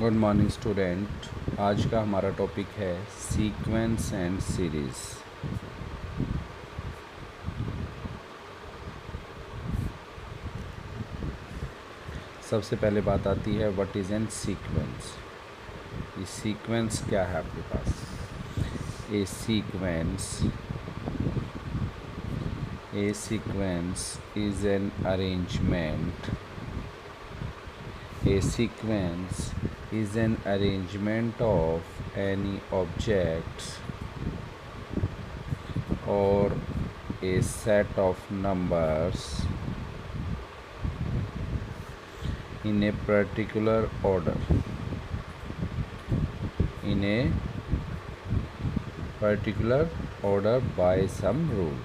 Good morning student. आज का हमारा टॉपिक है सीक्वेंस एंड सीरीज़। सबसे पहले बात आती है व्हाट इज़ एन सीक्वेंस। ये सीक्वेंस क्या है आपके पास? A sequence is an arrangement. A sequence is an arrangement of any objects or a set of numbers in a particular order. In a particular order by some rule.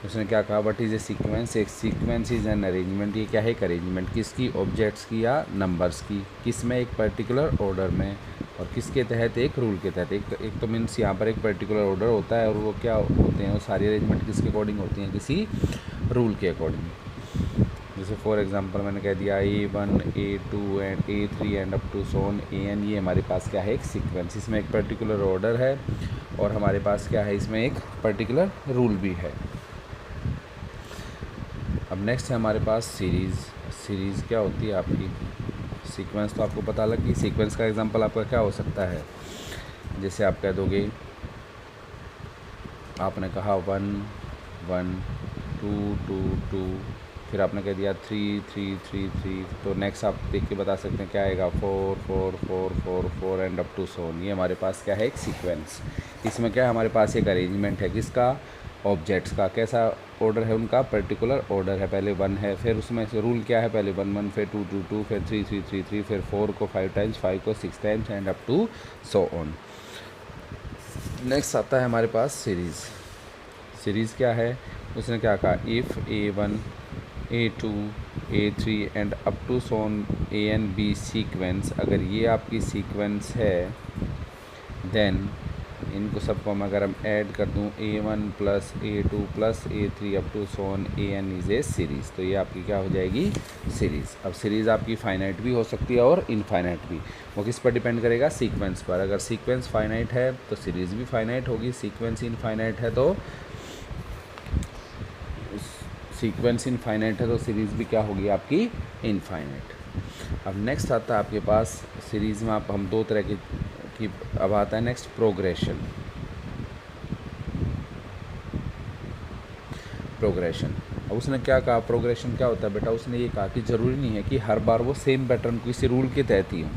उसने क्या कहा? What is a sequence? एक sequence is an arrangement. ये क्या है? एक arrangement किसकी? Objects की या नंबर्स की। किस में? एक पर्टिकुलर ऑर्डर में। और किसके तहत? एक रूल के तहत। एक तो मीन्स यहाँ पर एक पर्टिकुलर ऑर्डर होता है और वो क्या होते हैं? वो सारी अरेंजमेंट किसके अकॉर्डिंग होती हैं? किसी रूल के अकॉर्डिंग। जैसे फॉर एग्जांपल मैंने कह दिया A1 A2 and A3 and up to so on AN। ये हमारे पास क्या है? एक सीक्वेंस। इसमें एक पर्टिकुलर ऑर्डर है और हमारे पास क्या है? इसमें एक पर्टिकुलर रूल भी है। अब नेक्स्ट है हमारे पास सीरीज़। सीरीज़ क्या होती है आपकी? सीक्वेंस तो आपको पता लगी। सीक्वेंस का एग्जांपल आपका क्या हो सकता है? जैसे आप कह दोगे, आपने कहा 1 1 2 2 2, फिर आपने कह दिया 3 3 3 3, तो नेक्स्ट आप देख के बता सकते हैं क्या आएगा? 4 4 4 4 4 and up to so on. ये हमारे पास क्या है? एक सीक्वेंस। इसमें क्या है? हमारे पास एक अरेंजमेंट है। किसका? ऑब्जेक्ट्स का। कैसा ऑर्डर है उनका? पर्टिकुलर ऑर्डर है। पहले 1 है, फिर उसमें से रूल क्या है? पहले 1 1, फिर 2 2 2, फिर 3 3 3 3, फिर 4 को 5 टाइम्स, 5 को 6 times and up to so on. Next आता है हमारे पास सीरीज़। सीरीज़ क्या है? उसने क्या कहा? If A1 A2 A3 and up to so on AN be sequence. अगर ये आपकी सीक्वेंस है देन इनको सबको हम अगर हम ऐड कर दूं A1 plus A2 plus A3 up to so on AN is a series. तो ये आपकी क्या हो जाएगी? सीरीज़। अब सीरीज़ आपकी फाइनाइट भी हो सकती है और इनफाइनाइट भी। वो किस पर डिपेंड करेगा? सीक्वेंस पर। अगर सीक्वेंस फाइनाइट है तो सीरीज़ भी फाइनाइट होगी। सीक्वेंस इनफाइनाइट है तो सीरीज़ भी क्या होगी आपकी? इनफाइनाइट। अब नेक्स्ट आता है आपके पास सीरीज़ में हम दो तरह की अब आता है नेक्स्ट प्रोग्रेशन। अब उसने क्या कहा? प्रोग्रेशन क्या होता है बेटा? उसने ये कहा कि ज़रूरी नहीं है कि हर बार वो सेम पैटर्न किसी रूल के तहत ही हो।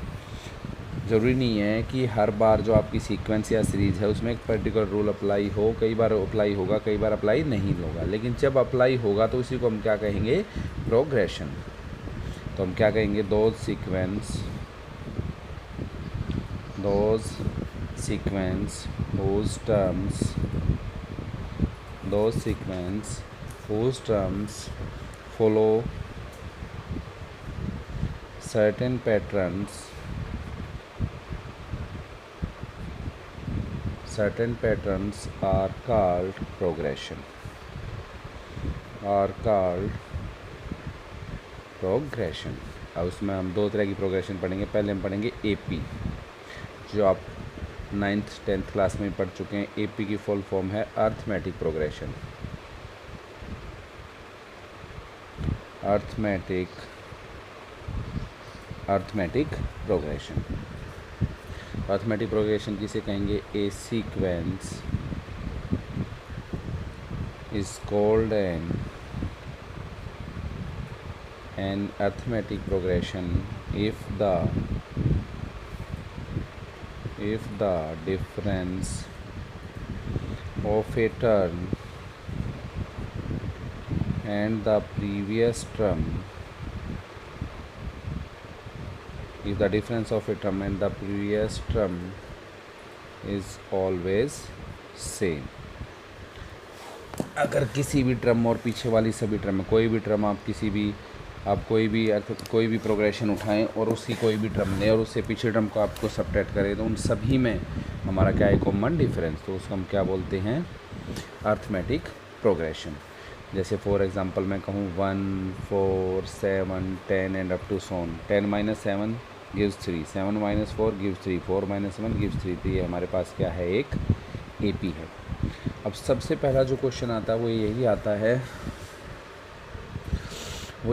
ज़रूरी नहीं है कि हर बार जो आपकी सीक्वेंस या सीरीज़ है उसमें एक पर्टिकुलर रूल अप्लाई हो। कई बार अप्लाई होगा, कई बार अप्लाई नहीं होगा, लेकिन जब अप्लाई होगा तो उसी को हम क्या कहेंगे? प्रोग्रेशन। तो हम क्या कहेंगे? Those sequence whose terms follow certain patterns are called progression. अब उसमें हम दो तरह की प्रोग्रेशन पढ़ेंगे। पहले हम पढ़ेंगे AP, जो आप 9th 10th क्लास में पढ़ चुके हैं। AP की फुल फॉर्म है अर्थमेटिक प्रोग्रेशन। अर्थमेटिक प्रोग्रेशन किसे कहेंगे? A sequence is called an arithmetic progression if the difference of a term and the previous term is always same। अगर किसी भी टर्म और पीछे वाली सभी टर्म में कोई भी टर्म आप कोई भी प्रोग्रेशन उठाएं और उसकी कोई भी टर्म लें और उससे पीछे टर्म को आपको सब्ट्रैक्ट करें तो उन सभी में हमारा क्या है? Common difference. तो उसको हम क्या बोलते हैं? Arithmetic progression. जैसे फॉर एग्जांपल मैं कहूँ 1 4 7 10 and up to so on 10 minus 7 gives 3, 7 minus 4 gives 3, 4 minus 1 gives 3। तो ये हमारे पास क्या है, एक AP है। अब सबसे पहला जो क्वेश्चन आता है वो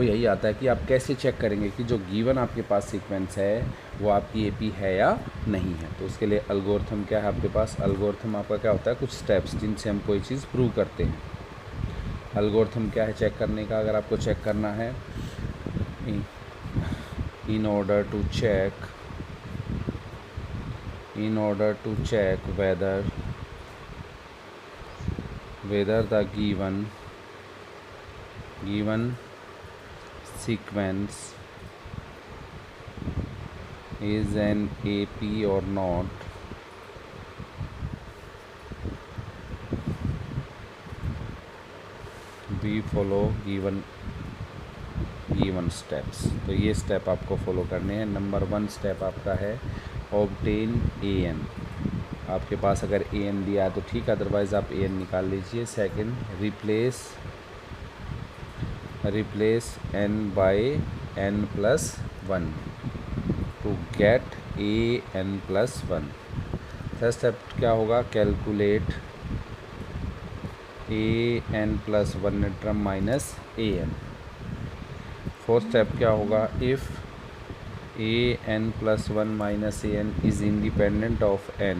यही आता है कि आप कैसे चेक करेंगे कि जो गिवन आपके पास सीक्वेंस है वो आपकी AP है या नहीं है। तो उसके लिए एल्गोरिथम क्या है आपके पास, एल्गोरिथम आपका क्या होता है, कुछ स्टेप्स जिनसे हम कोई चीज़ प्रूव करते हैं। एल्गोरिथम क्या है चेक करने का, अगर आपको चेक करना है, in order to check whether the given sequence is an AP or not, we follow given steps. तो ये स्टेप आपको फॉलो करने हैं। नंबर 1 स्टेप आपका है ऑब्टेन AN। आपके पास अगर AN दिया है तो ठीक है, अदरवाइज़ आप AN निकाल लीजिए। Second, replace N by N+1 to get AN+1। Third step क्या होगा, calculate AN+1 term minus AN। Fourth step क्या होगा, if AN+1 minus AN is independent of N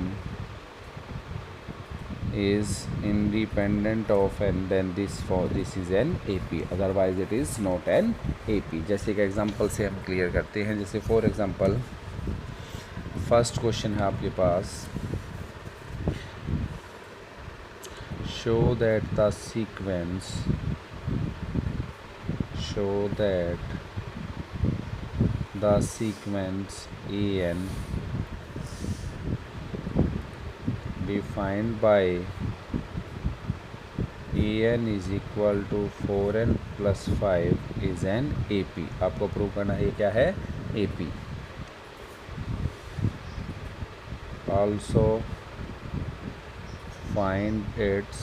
then this is an AP, otherwise it is not an AP। जैसे एक example से हम clear करते हैं। जैसे फॉर एग्जांपल फर्स्ट क्वेश्चन है आपके पास, show that the sequence AN defined by AN is equal to 4n plus 5 is an AP। आपको प्रूव करना है ये क्या है, AP। also find its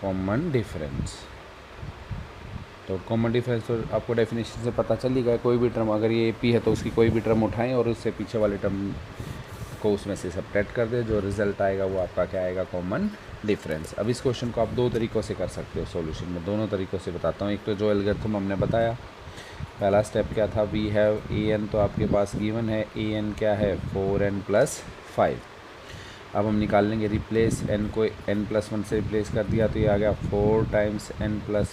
common difference। तो कॉमन डिफरेंस तो आपको डेफिनेशन से पता चल ही गया, कोई भी टर्म अगर ये AP है तो उसकी कोई भी टर्म उठाएं और उससे पीछे वाले टर्म को उसमें से सबट्रैक्ट कर दें, जो रिजल्ट आएगा वो आपका क्या आएगा, कॉमन डिफरेंस। अब इस क्वेश्चन को आप दो तरीक़ों से कर सकते हो सॉल्यूशन में, दोनों तरीक़ों से बताता हूँ। एक तो जो एल्गोरिथम हमने बताया, पहला स्टेप क्या था, वी हैव AN, तो आपके पास गिवन है AN क्या है, 4n+5। अब हम निकाल लेंगे, रिप्लेस N को N+1 से रिप्लेस कर दिया तो ये आ गया 4 times N+1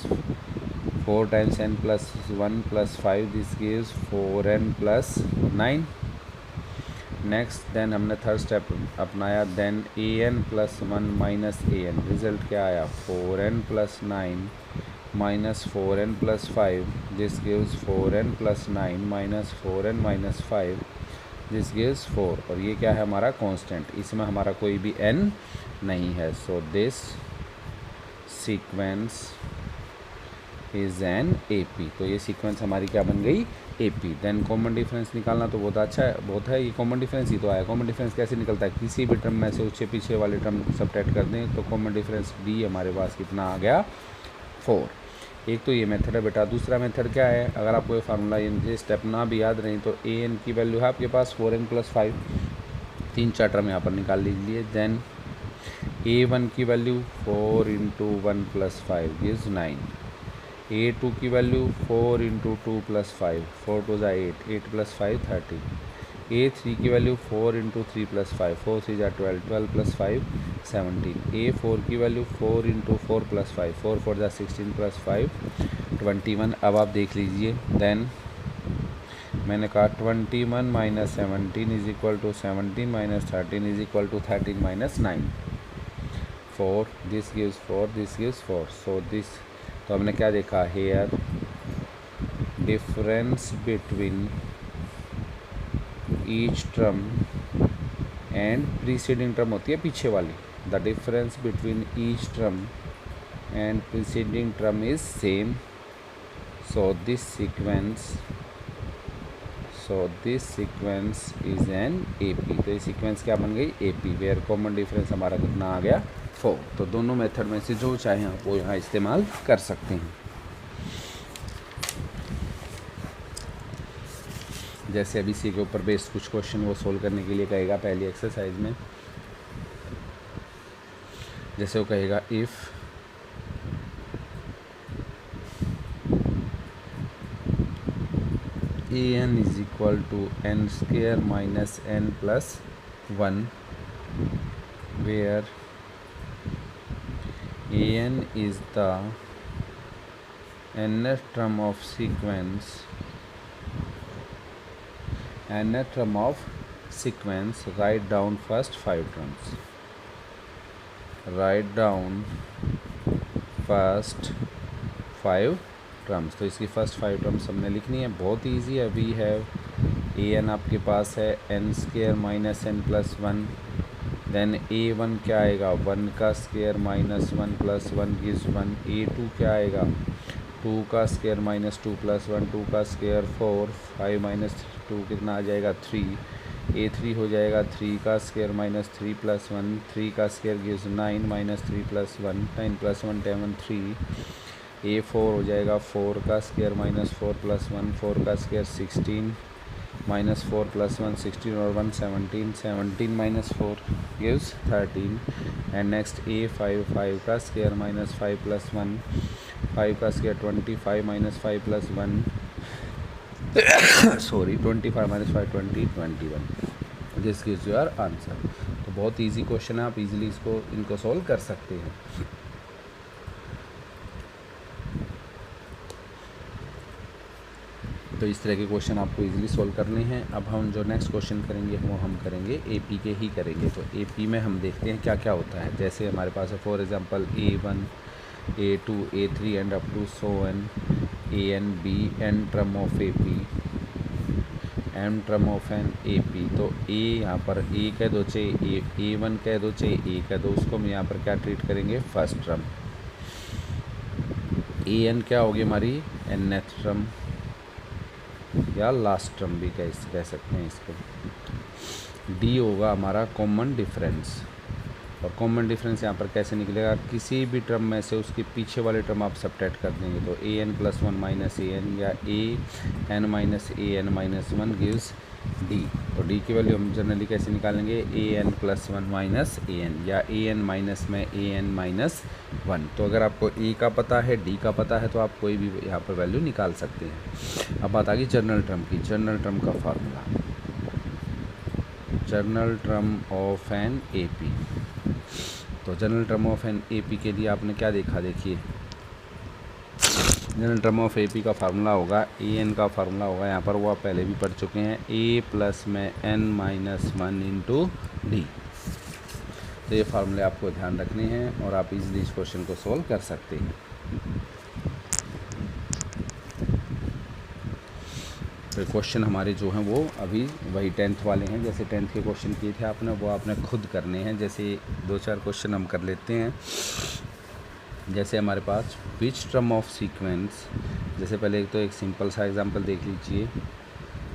+ 5, this gives 4n+9। Next then हमने थर्ड स्टेप अपनाया, then AN+1 minus AN, result क्या आया, 4n+9 minus 4n+5, this gives 4n+9 minus 4n minus 5, this gives 4। और ये क्या है हमारा कांस्टेंट, इसमें हमारा कोई भी n नहीं है। सो this sequence is an AP। तो ये सीक्वेंस हमारी क्या बन गई, AP। देन कॉमन डिफरेंस निकालना तो बहुत अच्छा है, बहुत है, ये कॉमन डिफरेंस ही तो आया। कॉमन डिफरेंस कैसे निकलता है, किसी भी टर्म में से उसके पीछे वाले टर्म सबट्रैक्ट कर दें तो कॉमन डिफरेंस D हमारे पास कितना आ गया, 4। एक तो ये मेथड है बेटा। दूसरा मेथड क्या है, अगर आपको ये फार्मूला ये स्टेप ना भी याद नहीं तो AN की वैल्यू है आपके पास 4n+5, 3-4 टर्म यहाँ पर निकाल लीजिए। देन A1 की वैल्यू 4 × 1 + 5 गिव्स 9, A2 की वैल्यू 4 × 2 + 5, 4 2 8, 8 + 5 30, A3 की वैल्यू 4 × 3 + 5, 4 3 12, 12 + 5 17, A4 की वैल्यू 4 × 4 + 5, 4 4 16 + 5 21। अब आप देख लीजिए, देन मैंने कहा 21 - 17 = 17 - 13 = 13 - 9, 4, this gives 4, this gives 4। So this, तो हमने क्या देखा, here difference between each term and preceding term होती है पीछे वाली, the difference between each term and preceding term is same. So this sequence is an AP। तो ये सीक्वेंस क्या बन गई, AP, वेयर कॉमन डिफरेंस हमारा कितना आ गया, 4। तो दोनों मेथड में से जो चाहें आप वो यहाँ इस्तेमाल कर सकते हैं। जैसे अभी सी के ऊपर बेस्ड कुछ क्वेश्चन वो सोल्व करने के लिए कहेगा पहली एक्सरसाइज में। जैसे वो कहेगा if an is equal to n square minus n plus 1, where an is the nth term of sequence, write down first 5 terms. Write down first 5 terms. तो इसकी फर्स्ट 5 टर्म्स हमने लिखनी है। बहुत ईजी है। वी हैव ए एन आपके पास है n square minus n plus 1, then a one क्या आएगा 1 का square minus 1 plus 1 gives 1। A two क्या आएगा 2 का स्क्वेयर माइनस 2 प्लस 1 2 का स्क्वेयर 4, 5 माइनस 2 कितना आ जाएगा 3। ए थ्री हो जाएगा 3 का स्क्वेयर माइनस 3 प्लस 1, 3 का square gives 9 minus 3 plus 1, 9 plus 1 10 3। ए 4 हो जाएगा 4 का स्क्वेयर माइनस 4 प्लस 1, 4 का स्क्वेयर 16 माइनस 4 प्लस 1 16 और 1 17, 17 माइनस 4 गिव्स 13। एंड नेक्स्ट ए 5 का स्क्वेयर माइनस 5 प्लस 1, 5 का square 25 minus 5 plus 1 sorry 25 minus 5 20 21। This gives your answer. तो बहुत इजी क्वेश्चन है, आप इजीली इनको सॉल्व कर सकते हैं। तो इस तरह के क्वेश्चन आपको इजीली सॉल्व करने हैं। अब हम जो नेक्स्ट क्वेश्चन करेंगे वो हम करेंगे एपी के ही करेंगे। तो एपी में हम देखते हैं क्या क्या होता है। जैसे हमारे पास है for example A1 A2 A3 and up to so N A N B N term of AP M term of N AP. तो ए यहाँ पर ए कह दो चाहे A1 कह दो चाहे ए कह दो, उसको हम यहाँ पर क्या ट्रीट करेंगे फर्स्ट ट्रम। ए एन क्या होगी हमारी nth ट्रम या लास्ट टर्म भी कह सकते हैं इसको। डी होगा हमारा कॉमन डिफरेंस, और कॉमन डिफरेंस यहाँ पर कैसे निकलेगा, किसी भी टर्म में से उसके पीछे वाले टर्म आप सब्ट्रैक्ट कर देंगे। तो A N plus 1 minus A N या A N minus A N minus 1 gives D. तो डी की वैल्यू हम जनरली कैसे निकालेंगे, A N plus 1 minus A N या ए एन माइनस में ए एन माइनस 1। तो अगर आपको ए का पता है डी का पता है तो आप कोई भी यहाँ पर वैल्यू निकाल सकते हैं। अब बात आ गई जनरल टर्म की। जनरल टर्म का formula, general term of an A P. तो general term of an A P के लिए आपने क्या देखा, देखिए general term of A P का फार्मूला होगा ए एन का फार्मूला होगा यहाँ पर, वो आप पहले भी पढ़ चुके हैं, ए प्लस में एन माइनस 1 इंटू डी। तो ये फार्मूले आपको ध्यान रखने हैं और आप इजीली इस क्वेश्चन को सोल्व कर सकते हैं। तो क्वेश्चन हमारे जो हैं वो अभी वही 10th वाले हैं। जैसे 10th के क्वेश्चन किए थे आपने, वो आपने खुद करने हैं। जैसे 2-4 क्वेश्चन हम कर लेते हैं। जैसे हमारे पास विच टर्म ऑफ सीक्वेंस, जैसे पहले तो एक सिंपल सा एग्जांपल देख लीजिए।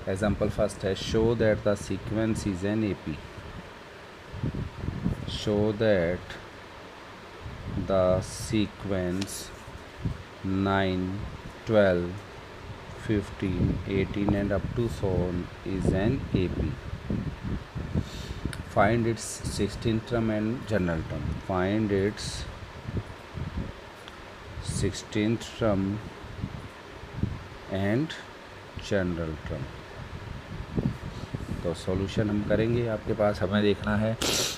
एग्जांपल फर्स्ट है, show that the sequence is an AP. Show that the sequence 9 12 15 18 and up to so on is an AP. Find its 16th term and general term. Find its 16th term and general term. तो solution हम करेंगे। आपके पास हमें देखना है,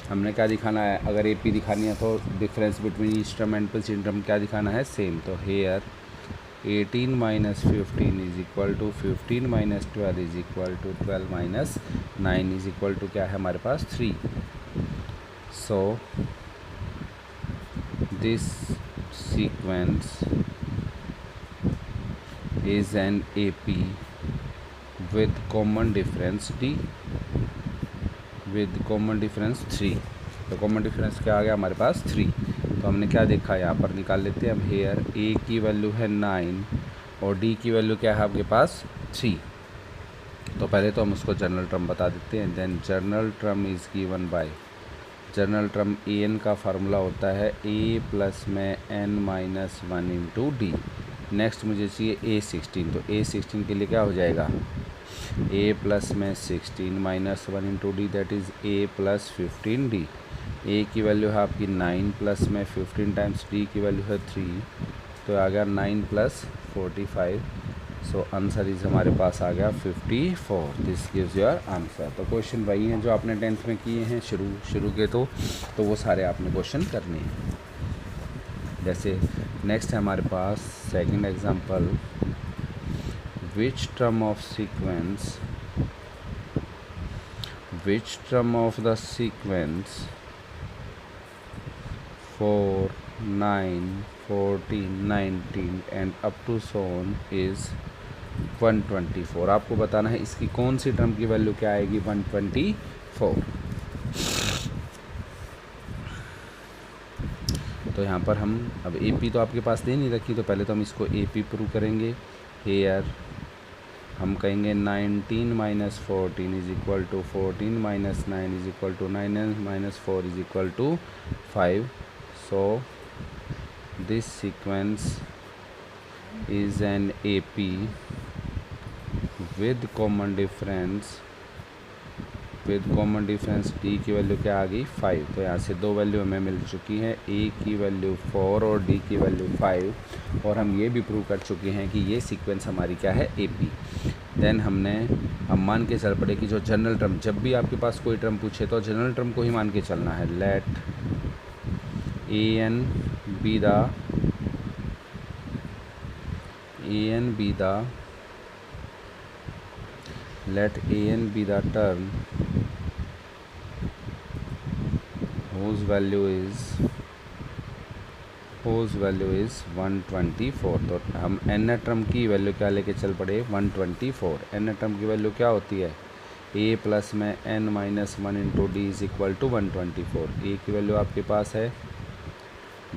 हमने क्या दिखाना है, अगर AP दिखानी है तो difference between each term and plus term क्या दिखाना है, सेम। तो hair 18 minus 15 is equal to 15 minus 12 is equal to 12 minus 9 is equal to क्या है हमारे पास 3। So this sequence is an AP with common difference D, with common difference 3। तो common difference क्या आ गया हमारे पास 3। तो हमने क्या देखा, यहाँ पर निकाल लेते हैं हम। हेयर ए की वैल्यू है 9 और डी की वैल्यू क्या है आपके पास 3। तो पहले तो हम उसको जनरल टर्म बता देते हैं। Then general term is given by, general term a n का फार्मूला होता है ए प्लस में n minus one into d. Next मुझे चाहिए ए सिक्सटीन, तो ए सिक्सटीन के लिए क्या हो जाएगा, ए प्लस में 16 minus one into d that is a plus 15 d. A की वैल्यू है आपकी 9 प्लस में 15 टाइम्स डी की वैल्यू है 3, तो आ गया 9 प्लस 45। सो आंसर इज हमारे पास आ गया 54। This gives your answer. तो क्वेश्चन वही हैं जो आपने 10th में किए हैं शुरू के, तो वो सारे आपने क्वेश्चन करने हैं। जैसे नेक्स्ट है हमारे पास second example, which term of the sequence 4, 9, 14, 19 and up to so on is 124। आपको बताना है इसकी कौन सी टर्म की वैल्यू क्या आएगी, 124। तो यहाँ पर हम अब AP तो आपके पास दे नहीं रखी, तो पहले तो हम इसको AP प्रूव करेंगे। हेयर हम कहेंगे 19 minus 14 is equal to 14 minus 9 is equal to 9 minus 4 is equal to 5। So this sequence is an AP with common difference D की वैल्यू क्या आ गई 5। तो यहाँ से दो वैल्यू हमें मिल चुकी हैं, A की वैल्यू 4 और D की वैल्यू 5, और हम ये भी प्रूव कर चुके हैं कि ये सीक्वेंस हमारी क्या है AP। देन हम मान के चल पड़े कि जो जनरल टर्म, जब भी आपके पास कोई टर्म पूछे तो जनरल टर्म को ही मान के चलना है। Let AN be the term whose value is 124। तो हम n टर्म की वैल्यू क्या लेके चल पड़े, 124। n टर्म की वैल्यू क्या होती है, a प्लस में n minus 1 into d is equal to 124। a की वैल्यू आपके पास है,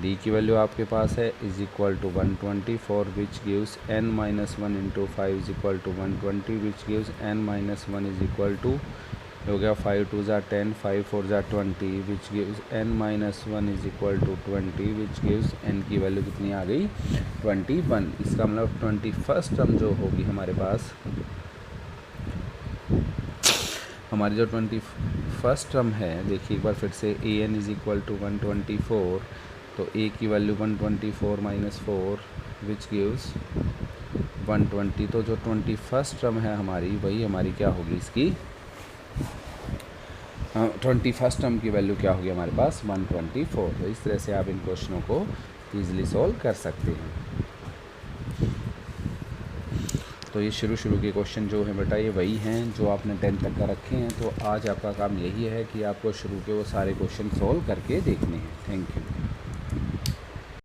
d की वैल्यू आपके पास है, is equal to 124 which gives n minus 1 into 5 is equal to 120 which gives n minus 1 is equal to, हो गया 5 2 ज़ा 10, 5 4 ज़ा 20 which gives n minus 1 is equal to 20 which gives n की वैल्यू कितनी आ गई 21। इसका मतलब 21st टर्म जो होगी हमारे पास, हमारी जो 21st टर्म है, देखिए एक बार फिर से an इज इक्वल टू 124, तो a की वैल्यू 124 माइनस 4 विच गिव्स 120। तो जो 21st टर्म है हमारी, वही हमारी क्या होगी इसकी 21st टर्म की वैल्यू क्या होगी हमारे पास 124। तो इस तरह से आप इन क्वेश्चनों को ईजिली सॉल्व कर सकते हैं। तो ये शुरू के क्वेश्चन जो है बेटा, ये वही हैं जो आपने 10th तक का रखे हैं। तो आज आपका काम यही है कि आपको शुरू के वो सारे क्वेश्चन सॉल्व करके देखने हैं। Thank you.